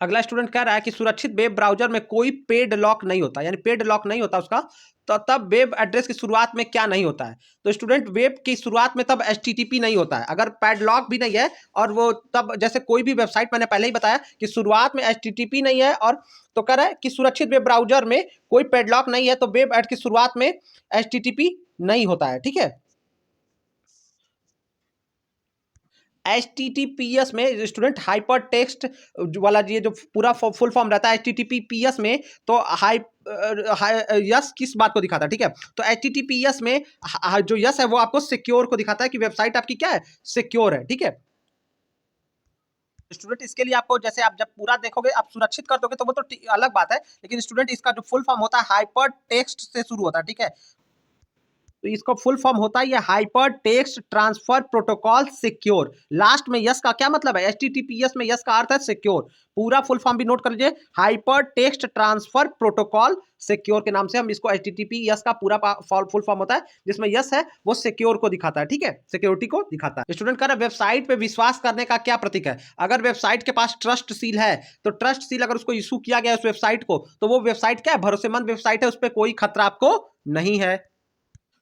अगला स्टूडेंट कह रहा है कि सुरक्षित वेब ब्राउजर में कोई पेड लॉक नहीं होता, यानी पेड लॉक नहीं होता उसका, तो तब वेब एड्रेस की शुरुआत में क्या नहीं होता है, तो स्टूडेंट वेब की शुरुआत में तब HTTP नहीं होता है, अगर पैडलॉक भी नहीं है, और वो तब जैसे कोई भी वेबसाइट मैंने पहले ही बताया कि शुरुआत में HTTP नहीं है, और तो कह रहा है कि सुरक्षित वेब ब्राउजर में कोई पैडलॉक नहीं है, तो वेब एड की शुरुआत में HTTP नहीं होता है। ठीक है, HTTPS में स्टूडेंट हाइपर टेक्स्ट वाला ये जो पूरा फुल फॉर्म रहता है HTTPS में, तो यस किस बात को दिखाता है। ठीक है, तो HTTPS में जो यस है वो आपको सिक्योर को दिखाता है कि वेबसाइट आपकी क्या है, सिक्योर है। ठीक है, स्टूडेंट इसके लिए आपको, जैसे आप जब पूरा देखोगे आप सुरक्षित कर दोगे तो वो तो अलग बात है, लेकिन स्टूडेंट इसका जो फुल फॉर्म होता है हाइपर टेक्स्ट से शुरू होता है। ठीक है, तो इसका फुल फॉर्म होता है ये hyper text transfer protocol secure, last में यस का क्या मतलब है, HTTPS में यस का अर्थ है सिक्योर, पूरा फुल फॉर्म भी नोट कर लीजिए, hyper text transfer protocol secure के नाम से हम इसको HTTPS का पूरा फुल फॉर्म होता है, जिसमें यस है वो सिक्योर को दिखाता है। ठीक है, सिक्योरिटी को दिखाता है। स्टूडेंट कह रहा है वेबसाइट पे विश्वास करने का क्या प्रतीक है, अगर वेबसाइट के पास ट्रस्ट सील है, तो ट्रस्ट सील अगर उसको इशू किया गया उस वेबसाइट को, तो वो वेबसाइट क्या है, भरोसेमंद वेबसाइट है, उस पर कोई खतरा आपको नहीं है।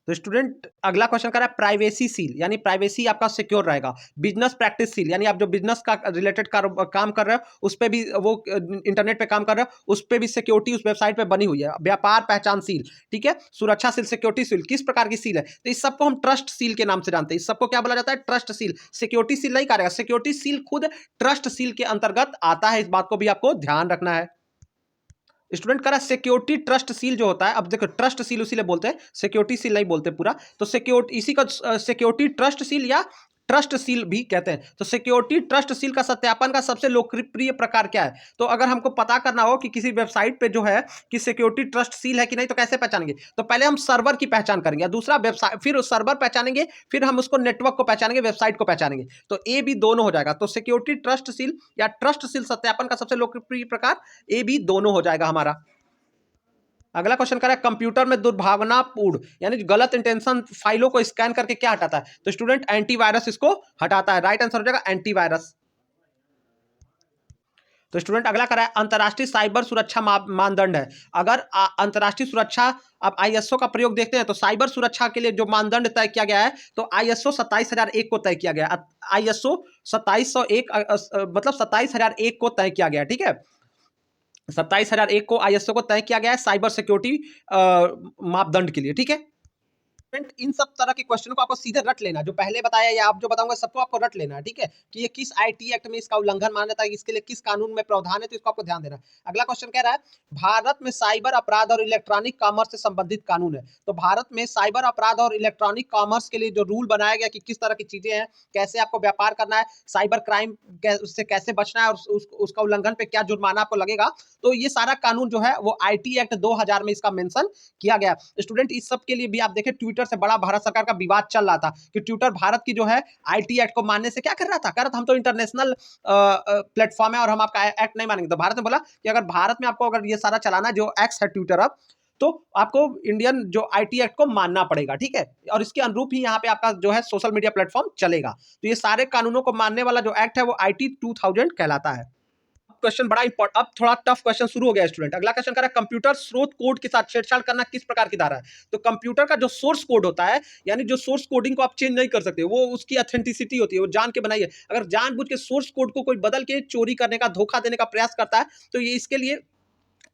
तो स्टूडेंट अगला क्वेश्चन कर रहा है प्राइवेसी सील, यानी प्राइवेसी आपका सिक्योर रहेगा, बिजनेस प्रैक्टिस सील, यानी आप जो बिजनेस का रिलेटेड काम कर रहे हो उस पर भी वो इंटरनेट पे काम कर रहे हो उस पर भी सिक्योरिटी उस वेबसाइट पे बनी हुई है, व्यापार पहचान सील, ठीक है, सुरक्षा सील, सिक्योरिटी सील, किस प्रकार की सील है, तो इस सबको हम ट्रस्ट सील के नाम से जानते हैं, इस सबको क्या बोला जाता है, ट्रस्ट सील, सिक्योरिटी सील नहीं करेगा, सिक्योरिटी सील खुद ट्रस्ट सील के अंतर्गत आता है, इस बात को भी आपको ध्यान रखना है। स्टूडेंट करा सिक्योरिटी ट्रस्ट सील जो होता है, अब देखो ट्रस्ट सील उसी बोलते हैं, सिक्योरिटी सील नहीं बोलते पूरा, तो सिक्योरिटी इसी का सिक्योरिटी ट्रस्ट सील या ट्रस्ट सील भी कहते हैं। तो सिक्योरिटी ट्रस्ट सील का सत्यापन का सबसे लोकप्रिय प्रकार क्या है? तो अगर हमको पता करना हो कि किसी वेबसाइट पे जो है कि सिक्योरिटी ट्रस्ट सील है कि नहीं, तो कैसे पहचानेंगे? तो पहले हम सर्वर की पहचान करेंगे, दूसरा वेबसाइट, फिर उस सर्वर पहचानेंगे, फिर हम उसको नेटवर्क को पहचानेंगे, वेबसाइट को पहचानेंगे। तो ए बी दोनों हो जाएगा। तो सिक्योरिटी ट्रस्ट सील या ट्रस्ट सील सत्यापन का सबसे लोकप्रिय प्रकार ए बी दोनों हो जाएगा हमारा। अगला क्वेश्चन कह रहा है कंप्यूटर में दुर्भावनापूर्ण यानी गलत इंटेंशन फाइलों को स्कैन करके क्या हटाता है? तो स्टूडेंट एंटीवायरस इसको हटाता है। राइट आंसर हो जाएगा एंटीवायरस। तो स्टूडेंट अगला कह रहा है अंतर्राष्ट्रीय साइबर सुरक्षा मानदंड है। अगर अंतर्राष्ट्रीय सुरक्षा आप आईएसओ का प्रयोग देखते हैं तो साइबर सुरक्षा के लिए जो मानदंड तय किया गया है तो आईएसओ 27001 को तय किया गया। आईएसओ 2701 मतलब 27001 को तय किया गया। ठीक है, 27001 को आईएसओ को तय किया गया है साइबर सिक्योरिटी मापदंड के लिए। ठीक है, इन सब तरह के क्वेश्चन को आपको सीधे रट लेना, जो पहले बताया या आप जो बताऊंगा सबको आपको रट लेना है। ठीक है, कि ये किस आईटी एक्ट में इसका उल्लंघन माना जाता है, इसके लिए किस कानून में प्रावधान है, तो इसको आपको ध्यान देना है। अगला क्वेश्चन कह रहा है भारत में साइबर अपराध और इलेक्ट्रॉनिक कॉमर्स से संबंधित कानून है। तो भारत में साइबर अपराध और इलेक्ट्रॉनिक कॉमर्स के लिए जो रूल बनाया गया कि किस तरह की चीजें हैं, कैसे आपको व्यापार करना है, साइबर क्राइम उससे कैसे बचना है और उसका उल्लंघन पे क्या जुर्माना आपको लगेगा, तो ये सारा कानून जो है वो आईटी एक्ट 2000 में इसका मेंशन किया गया। स्टूडेंट इस सब के लिए भी आप देखें ट्विटर से बड़ा भारत सरकार का विवाद चल रहा था कि ट्विटर भारत की जो है आईटी एक्ट को मानने से क्या कर रहा था, हम तो इंटरनेशनल प्लेटफॉर्म है और हम आपका एक्ट नहीं मानेंगे। तो भारत ने बोला कि अगर भारत में आपको अगर ये सारा चलाना जो एक्ट है ट्विटर अब, तो आपको इंडियन जो आईटी एक्ट को मानना पड़ेगा। ठीक है, और इसके अनुरूप ही यहाँ पे आपका जो है सोशल मीडिया प्लेटफॉर्म चलेगा। तो ये सारे कानूनों को मानने वाला जो एक्ट है वो आईटी 2000 कहलाता है। क्वेश्चन बड़ा इंपॉर्टेंट, अब थोड़ा टफ क्वेश्चन शुरू हो गया स्टूडेंट। अगला क्वेश्चन कर रहा है कंप्यूटर स्रोत कोड के साथ छेड़छाड़ करना किस प्रकार की धारा है? तो कंप्यूटर का जो सोर्स कोड होता है, यानी जो सोर्स कोडिंग को आप चेंज नहीं कर सकते, वो उसकी ऑथेंटिसिटी होती है, वो जान के बनाई है। अगर जानबूझ के सोर्स कोड को कोई बदल के चोरी करने का, धोखा देने का प्रयास करता है, तो ये इसके लिए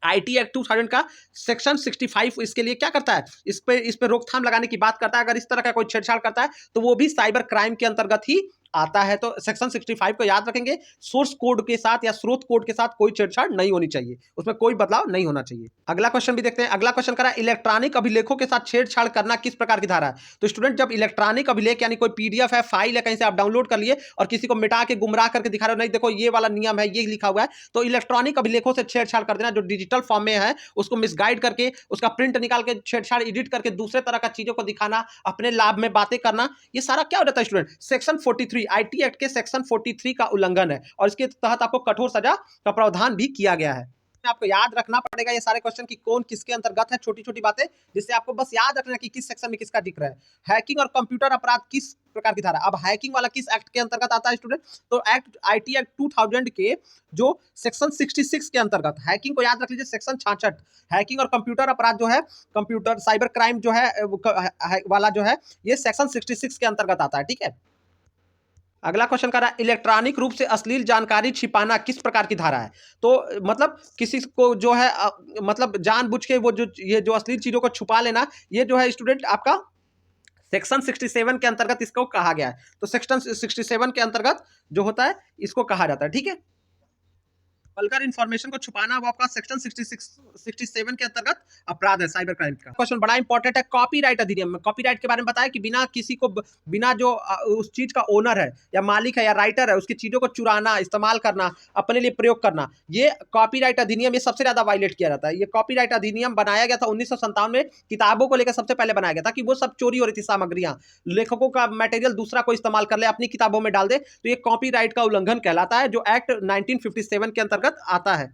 आईटी एक्ट 2000 का सेक्शन 65 इसके लिए क्या करता है, इस पे रोकथाम लगाने की बात करता है। अगर इस तरह का कोई छेड़छाड़ करता है तो वो भी साइबर क्राइम के अंतर्गत ही आता है। तो सेक्शन 65 को याद रखेंगे, सोर्स कोड के साथ या स्रोत कोड के साथ कोई छेड़छाड़ नहीं होनी चाहिए, उसमें कोई बदलाव नहीं होना चाहिए। अगला क्वेश्चन भी देखते हैं। अगला क्वेश्चन करा इलेक्ट्रॉनिक अभिलेखों के साथ छेड़छाड़ करना किस प्रकार की धारा है? तो स्टूडेंट जब इलेक्ट्रॉनिक अभिलेख यानी कोई पीडीएफ है, फाइल है, कहीं से आप डाउनलोड कर लिए और किसी को मिटा के गुमराह करके दिखा रहे हो, नहीं देखो ये वाला नियम है, ये लिखा हुआ है, तो इलेक्ट्रॉनिक अभिलेखों से छेड़छाड़ कर देना, जो डिजिटल फॉर्म में है उसको मिसगाइड करके उसका प्रिंट निकाल के छेड़छाड़ एडिट करके दूसरे तरह का चीजों को दिखाना, अपने लाभ में बातें करना, ये सारा क्या हो जाता है स्टूडेंट? सेक्शन 43 आईटी एक्ट के सेक्शन 43 का उल्लंघन है और इसके तहत आपको कठोर सजा का प्रावधान भी किया गया है। आपको याद रखना पड़ेगा ये सारे क्वेश्चन की कौन किसके अंतर्गत है, छोटी छोटी बातें जिससे आपको बस याद रखना कि किस सेक्शन में किसका जिक्र है। हैकिंग और कंप्यूटर अपराध किस प्रकार की धारा? अब हैकिंग वाला किस एक्ट के अंतर्गत आता है स्टूडेंट? तो एक्ट आईटी एक्ट 2000 के जो सेक्शन 66 के अंतर्गत, हैकिंग को याद रख लीजिए सेक्शन 66। हैकिंग और कंप्यूटर अपराध जो है, कंप्यूटर साइबर क्राइम जो है वाला जो है, ये सेक्शन 66 के अंतर्गत आता है। ठीक है, अगला क्वेश्चन कर रहा है इलेक्ट्रॉनिक रूप से अश्लील जानकारी छिपाना किस प्रकार की धारा है? तो मतलब किसी को जो है मतलब जानबूझ के वो जो ये जो अश्लील चीजों को छुपा लेना, ये जो है स्टूडेंट आपका सेक्शन 67 के अंतर्गत इसको कहा गया है। तो सेक्शन 67 के अंतर्गत जो होता है इसको कहा जाता है। ठीक है, वल्गर इंफॉर्मेशन को छुपाना वो आपका सेक्शन 67 के अंतर्गत अपराध है साइबर क्राइम का। क्वेश्चन बड़ा इंपॉर्टेंट है कॉपीराइट अधिनियम में। कॉपीराइट के बारे में बताया कि बिना किसी को, बिना जो उस चीज का ओनर है या मालिक है या राइटर है उसकी चीजों को चुराना, इस्तेमाल करना, अपने लिए प्रयोग करना, ये कॉपीराइट अधिनियम ये सबसे ज्यादा वायलेट किया जाता है। ये कॉपीराइट अधिनियम बनाया गया था 1957 में, किताबों को लेकर सबसे पहले बनाया गया था कि वो सब चोरी हो रही थी सामग्रियां, लेखकों का मटेरियल दूसरा कोई इस्तेमाल कर ले, अपनी किताबों में डाल दे, तो ये कॉपीराइट का उल्लंघन कहलाता है, जो एक्ट 1957 के अंतर्गत आता है।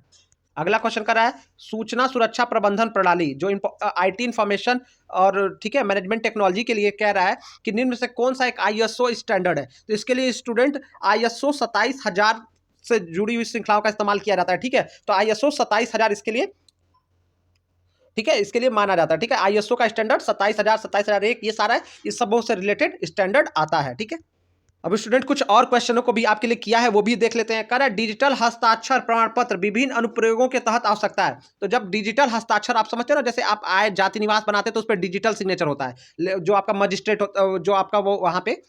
अगला क्वेश्चन कर रहा है सूचना सुरक्षा प्रबंधन प्रणाली जो आईटी इंफॉर्मेशन और ठीक है मैनेजमेंट टेक्नोलॉजी के लिए कह रहा है कि निम्न से कौन सा एक आईएसओ स्टैंडर्ड है? तो इसके लिए स्टूडेंट आईएसओ 27000 से जुड़ी हुई श्रृंखलाओं का इस्तेमाल किया जाता है। ठीक है, तो आईएसओ 27000 इसके लिए, ठीक है, इसके लिए माना जाता है। ठीक है, आईएसओ का स्टैंडर्ड 27000, 27001 ये सारा है, इस सबों से रिलेटेड स्टैंडर्ड आता है। ठीक है, अब स्टूडेंट कुछ और क्वेश्चनों को भी आपके लिए किया है, वो भी देख लेते हैं। कह रहा है डिजिटल हस्ताक्षर प्रमाण पत्र विभिन्न अनुप्रयोगों के तहत आवश्यकता है। तो जब डिजिटल हस्ताक्षर आप समझते हो ना, जैसे आप आय जाति निवास बनाते हैं तो उस पर डिजिटल सिग्नेचर होता है, जो आपका मजिस्ट्रेट जो आपका वो वहाँ पे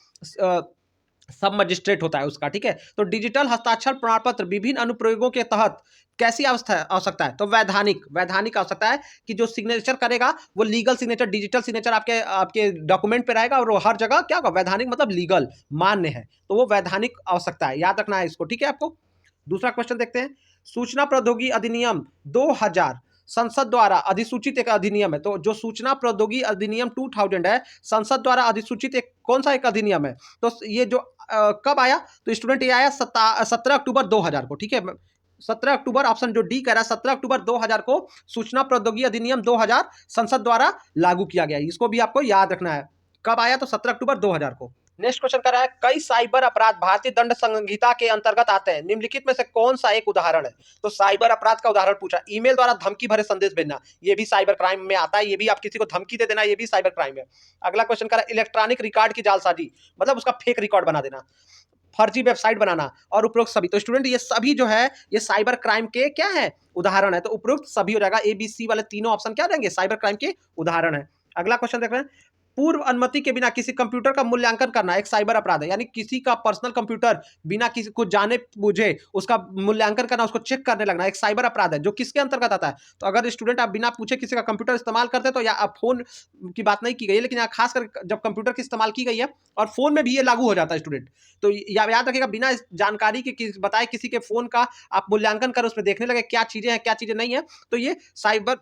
सब मजिस्ट्रेट होता है उसका, ठीक है। तो डिजिटल हस्ताक्षर प्रमाण पत्र विभिन्न अनुप्रयोगों के तहत कैसी आवश्यकता है, तो वैधानिक वैधानिक आवश्यकता है कि जो सिग्नेचर करेगा वो लीगल सिग्नेचर, डिजिटल सिग्नेचर आपके आपके डॉक्यूमेंट पे रहेगा और वो हर जगह क्या होगा, वैधानिक मतलब लीगल मान्य है, तो वो वैधानिक आवश्यकता है, याद रखना है इसको, ठीक है आपको। दूसरा क्वेश्चन देखते हैं। सूचना प्रौद्योगिकी अधिनियम 2000 संसद द्वारा अधिसूचित एक अधिनियम है। तो जो सूचना प्रौद्योगिकी अधिनियम 2000 है, संसद द्वारा अधिसूचित एक कौन सा एक अधिनियम है, तो ये जो कब आया, तो स्टूडेंट ये आया 17 अक्टूबर 2000 को, ठीक है। 17 अक्टूबर, ऑप्शन जो डी कह रहा है, 17 अक्टूबर 2000 को सूचना प्रौद्योगिकी अधिनियम 2000 संसद द्वारा लागू किया गया, इसको भी आपको याद रखना है। कब आया, तो 17 अक्टूबर 2000 को। नेक्स्ट क्वेश्चन कर रहा है, कई साइबर अपराध भारतीय दंड संहिता के अंतर्गत आते हैं, निम्नलिखित में से कौन सा एक उदाहरण है। तो साइबर अपराध का उदाहरण पूछा, ईमेल द्वारा धमकी भरे संदेश भेजना, ये भी साइबर क्राइम में आता है, ये भी आप किसी को धमकी दे देना, ये भी साइबर क्राइम है। अगला क्वेश्चन कर रहा है, इलेक्ट्रॉनिक रिकॉर्ड की जालसाजी, मतलब उसका फेक रिकॉर्ड बना देना, फर्जी वेबसाइट बनाना और उपरोक्त सभी। तो स्टूडेंट ये सभी जो है ये साइबर क्राइम के क्या है, उदाहरण है। तो उपरोक्त सभी हो जाएगा, ए बी सी वाले तीनों ऑप्शन क्या रहेंगे, साइबर क्राइम के उदाहरण है। अगला क्वेश्चन देख रहे हैं, पूर्व अनुमति के बिना किसी कंप्यूटर का मूल्यांकन करना एक साइबर अपराध है, यानी किसी का पर्सनल कंप्यूटर बिना किसी को जाने बुझे उसका मूल्यांकन करना, उसको चेक करने लगना एक साइबर अपराध है, जो किसके अंतर्गत आता है। तो अगर स्टूडेंट आप बिना पूछे किसी का कंप्यूटर इस्तेमाल करते हैं, तो या आप फोन की बात नहीं की गई है, लेकिन यहाँ खासकर जब कंप्यूटर की इस्तेमाल की गई है और फोन में भी ये लागू हो जाता है स्टूडेंट, तो याद रखिएगा, बिना जानकारी के बताए किसी के फोन का आप मूल्यांकन कर उसमें देखने लगे क्या चीजें हैं क्या चीजें नहीं है, तो ये साइबर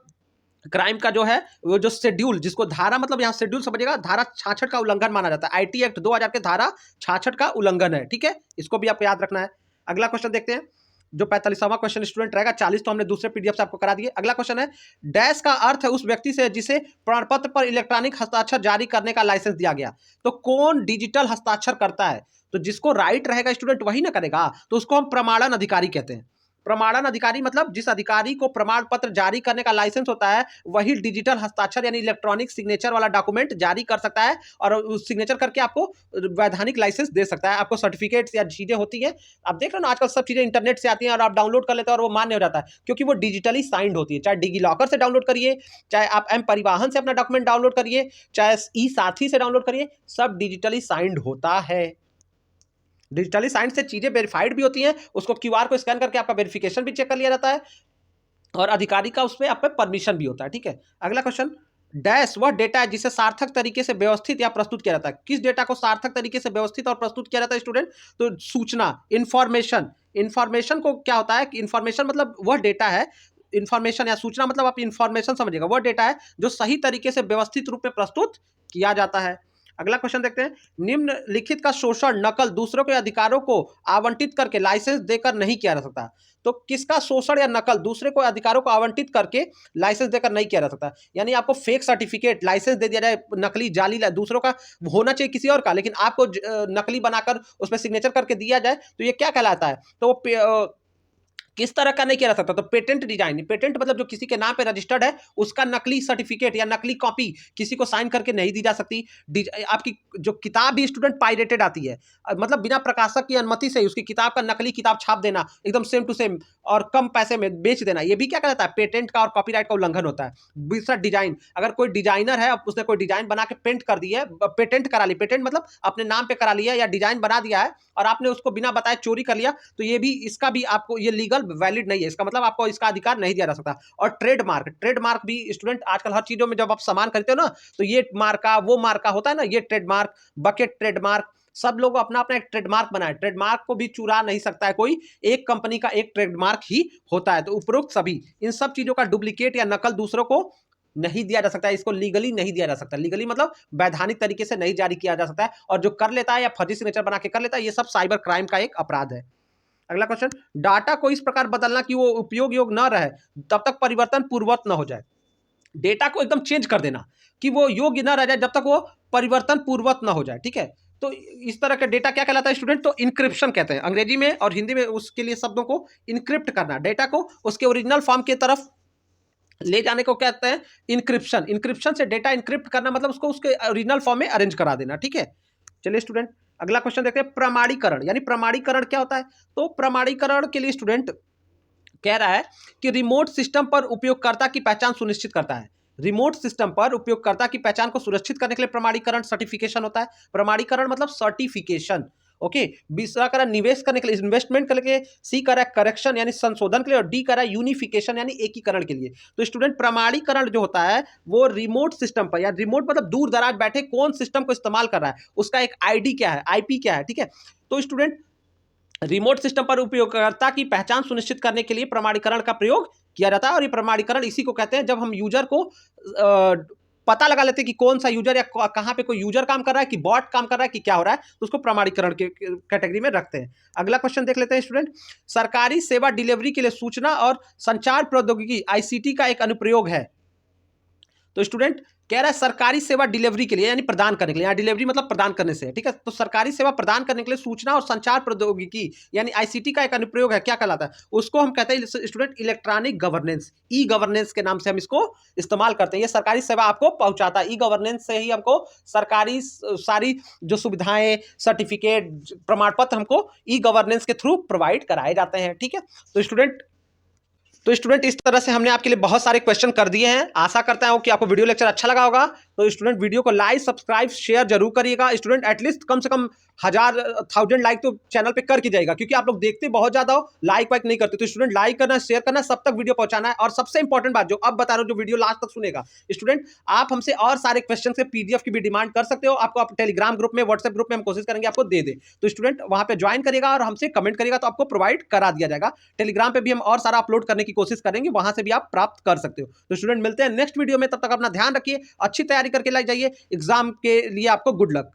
क्राइम का जो है वो जो शेड्यूल, जिसको धारा मतलब यहाँ शेड्यूल समझिएगा, धारा 66 का उल्लंघन माना जाता है, आईटी एक्ट 2000 के धारा 66 का उल्लंघन है, ठीक है, इसको भी आपको याद रखना है। अगला क्वेश्चन देखते हैं, जो 45वां क्वेश्चन स्टूडेंट रहेगा, 40 तो हमने दूसरे पीडीएफ से आपको करा दिए। अगला क्वेश्चन है, डैश का अर्थ है उस व्यक्ति से जिसे प्रमाण पत्र पर इलेक्ट्रॉनिक हस्ताक्षर जारी करने का लाइसेंस दिया गया। तो कौन डिजिटल हस्ताक्षर करता है, तो जिसको राइट रहेगा स्टूडेंट वही ना करेगा, तो उसको हम प्रमाणन अधिकारी कहते हैं। प्रमाणन अधिकारी मतलब जिस अधिकारी को प्रमाण पत्र जारी करने का लाइसेंस होता है, वही डिजिटल हस्ताक्षर यानी इलेक्ट्रॉनिक सिग्नेचर वाला डॉक्यूमेंट जारी कर सकता है और उस सिग्नेचर करके आपको वैधानिक लाइसेंस दे सकता है। आपको सर्टिफिकेट्स या चीजें होती हैं, आप देख रहे हो ना आजकल सब चीजें इंटरनेट से आती हैं और आप डाउनलोड कर लेते हैं और वो मान्य हो जाता है, क्योंकि वो डिजिटली साइंड होती है। चाहे डिजी लॉकर से डाउनलोड करिए, चाहे आप एम परिवहन से अपना डॉक्यूमेंट डाउनलोड करिए, चाहे ई साथी से डाउनलोड करिए, सब डिजिटली साइंड होता है। डिजिटली साइंड से चीजें वेरीफाइड भी होती हैं, उसको क्यूआर को स्कैन करके आपका वेरिफिकेशन भी चेक कर लिया जाता है और अधिकारी का उसमें आप पे परमिशन भी होता है, ठीक है। अगला क्वेश्चन, डैश वह डेटा है जिसे सार्थक तरीके से व्यवस्थित या प्रस्तुत किया जाता है। किस डेटा को सार्थक तरीके से व्यवस्थित और प्रस्तुत किया जाता है स्टूडेंट, तो सूचना, इंफॉर्मेशन। इंफॉर्मेशन को क्या होता है कि इंफॉर्मेशन मतलब वह डेटा है, इंफॉर्मेशन या सूचना मतलब आप इंफॉर्मेशन समझिएगा, वह डेटा है जो सही तरीके से व्यवस्थित रूप में प्रस्तुत किया जाता है। अगला क्वेश्चन देखते हैं, निम्नलिखित का शोषण नकल दूसरों के अधिकारों को आवंटित करके लाइसेंस देकर नहीं किया जा सकता। तो किसका शोषण या नकल दूसरे को अधिकारों को आवंटित करके लाइसेंस देकर नहीं किया जा सकता, यानी आपको फेक सर्टिफिकेट लाइसेंस दे दिया जाए, नकली जाली दूसरों का होना चाहिए किसी और का, लेकिन आपको नकली बनाकर उसमें सिग्नेचर करके दिया जाए, तो ये क्या कहलाता है, तो वो किस तरह का नहीं किया जा सकता, तो पेटेंट डिजाइन। पेटेंट मतलब जो किसी के नाम पे रजिस्टर्ड है उसका नकली सर्टिफिकेट या नकली कॉपी किसी को साइन करके नहीं दी जा सकती। आपकी जो किताब भी स्टूडेंट पायरेटेड आती है, मतलब बिना प्रकाशक की अनुमति से उसकी किताब का नकली किताब छाप देना एकदम सेम टू सेम और कम पैसे में बेच देना, ये भी क्या कहलाता है, पेटेंट का और कॉपीराइट का उल्लंघन होता है। दूसरा डिजाइन, अगर कोई डिजाइनर है उसने कोई डिजाइन बना के पेंट कर दी है, पेटेंट करा ली, पेटेंट मतलब अपने नाम पे करा लिया या डिजाइन बना दिया है और आपने उसको बिना बताए चोरी कर लिया, तो ये भी इसका भी आपको ये लीगल वैलिड नहीं है, इसका मतलब आपको इसका अधिकार नहीं दिया जा सकता। और ट्रेडमार्क, ट्रेडमार्क भी स्टूडेंट आजकल हर चीजों में जब आप सामान खरीदते हो ना, तो ये मार्का वो मार्का होता है ना, ये ट्रेडमार्क, बकेट ट्रेडमार्क, सब लोग अपना अपना एक ट्रेडमार्क बनाए, ट्रेडमार्क को भी चुरा नहीं सकता है कोई, एक कंपनी का एक ट्रेडमार्क ही होता है। तो उपरोक्त सभी इन सब चीजों का डुप्लीकेट या नकल दूसरों को नहीं दिया जा सकता है, इसको लीगली नहीं दिया जा सकता, लीगली मतलब वैधानिक तरीके से नहीं जारी किया जा सकता है, और जो कर लेता है या फर्जी सिग्नेचर बना के कर लेता है, ये सब साइबर क्राइम का एक अपराध है। अगला क्वेश्चन, डाटा को इस प्रकार बदलना कि वो उपयोग योग्य न रहे तब तक परिवर्तन पूर्ववत न हो जाए। डेटा को एकदम चेंज कर देना कि वो योग्य न रह जाए जब तक वो परिवर्तन पूर्ववत न हो जाए, ठीक है। तो इस तरह का डेटा क्या कहलाता है स्टूडेंट, तो इनक्रिप्शन कहते हैं अंग्रेजी में, और हिंदी में उसके लिए शब्दों को इनक्रिप्ट करना, डेटा को उसके ओरिजिनल फॉर्म की तरफ ले जाने को कहते हैं इनक्रिप्शन। इनक्रिप्शन से डेटा इनक्रिप्ट करना मतलब उसको उसके ओरिजिनल फॉर्म में अरेंज करा देना, ठीक है। चलिए स्टूडेंट अगला क्वेश्चन देखते हैं, प्रमाणीकरण, यानी प्रमाणीकरण क्या होता है। तो प्रमाणीकरण के लिए स्टूडेंट कह रहा है कि रिमोट सिस्टम पर उपयोगकर्ता की पहचान सुनिश्चित करता है। रिमोट सिस्टम पर उपयोगकर्ता की पहचान को सुरक्षित करने के लिए प्रमाणीकरण सर्टिफिकेशन होता है। प्रमाणीकरण मतलब सर्टिफिकेशन, ओके, दूसरा करा निवेश करने के लिए, इन्वेस्टमेंट के लिए, सी करा करेक्शन यानी संशोधन के लिए, और डी करा यूनिफिकेशन यानी एकीकरण के लिए। तो स्टूडेंट प्रमाणीकरण जो होता है वो रिमोट सिस्टम पर, या रिमोट मतलब दूर दराज बैठे कौन सिस्टम को इस्तेमाल कर रहा है, उसका एक आईडी क्या है, आईपी क्या है, ठीक है। तो स्टूडेंट रिमोट सिस्टम पर उपयोगकर्ता की पहचान सुनिश्चित करने के लिए प्रमाणीकरण का प्रयोग किया जाता है, और ये प्रमाणीकरण इसी को कहते हैं जब हम यूजर को पता लगा लेते हैं कि कौन सा यूजर या कहां पे कोई यूजर काम कर रहा है, कि बॉट काम कर रहा है, कि क्या हो रहा है, तो उसको प्रमाणीकरण के कैटेगरी में रखते हैं। अगला क्वेश्चन देख लेते हैं स्टूडेंट। सरकारी सेवा डिलीवरी के लिए सूचना और संचार प्रौद्योगिकी आईसीटी का एक अनुप्रयोग है। तो स्टूडेंट कह रहा है सरकारी सेवा डिलीवरी के लिए यानी प्रदान करने के लिए, यहाँ डिलीवरी मतलब प्रदान करने से, ठीक है। तो सरकारी सेवा प्रदान करने के लिए सूचना और संचार प्रौद्योगिकी यानी आईसीटी का एक अनुप्रयोग है, क्या कहलाता है, उसको हम कहते हैं student electronic governance, e governance के नाम से हम इसको इस्तेमाल करते हैं। ये सरकारी सेवा आपको पहुंचाता है, ई गवर्नेंस से ही हमको सरकारी सारी जो सुविधाएं, सर्टिफिकेट, प्रमाण पत्र हमको ई गवर्नेंस के थ्रू प्रोवाइड कराए जाते हैं, ठीक है। तो स्टूडेंट इस तरह से हमने आपके लिए बहुत सारे क्वेश्चन कर दिए हैं। आशा करता हूं कि आपको वीडियो लेक्चर अच्छा लगा होगा। तो स्टूडेंट वीडियो को लाइक, सब्सक्राइब, शेयर जरूर करिएगा। स्टूडेंट एटलीस्ट कम से कम 1000 लाइक तो चैनल पे कर की जाएगा, क्योंकि आप लोग देखते बहुत ज्यादा हो, लाइक वाइक नहीं करते। तो स्टूडेंट लाइक करना, शेयर करना, सब तक वीडियो पहुंचाना है। और सबसे इंपॉर्टेंट बात जो अब बता रहा हूं, जो वीडियो लास्ट तक सुनेगा स्टूडेंट, आप हमसे और सारे क्वेश्चन के पीडीएफ की भी डिमांड कर सकते हो। आपको आप टेलीग्राम ग्रुप में, व्हाट्सएप ग्रुप में हम कोशिश करेंगे आपको दे दे। तो स्टूडेंट वहां पे ज्वाइन करिएगा और हमसे कमेंट करिएगा, तो आपको प्रोवाइड करा दिया जाएगा। टेलीग्राम पे भी हम और सारा अपलोड करने की कोशिश करेंगे, वहां से भी आप प्राप्त कर सकते हो। तो स्टूडेंट मिलते हैं नेक्स्ट वीडियो में, तब तक अपना ध्यान रखिए, अच्छी तैयारी करके लाई जाइए एग्जाम के लिए। आपको गुड लक।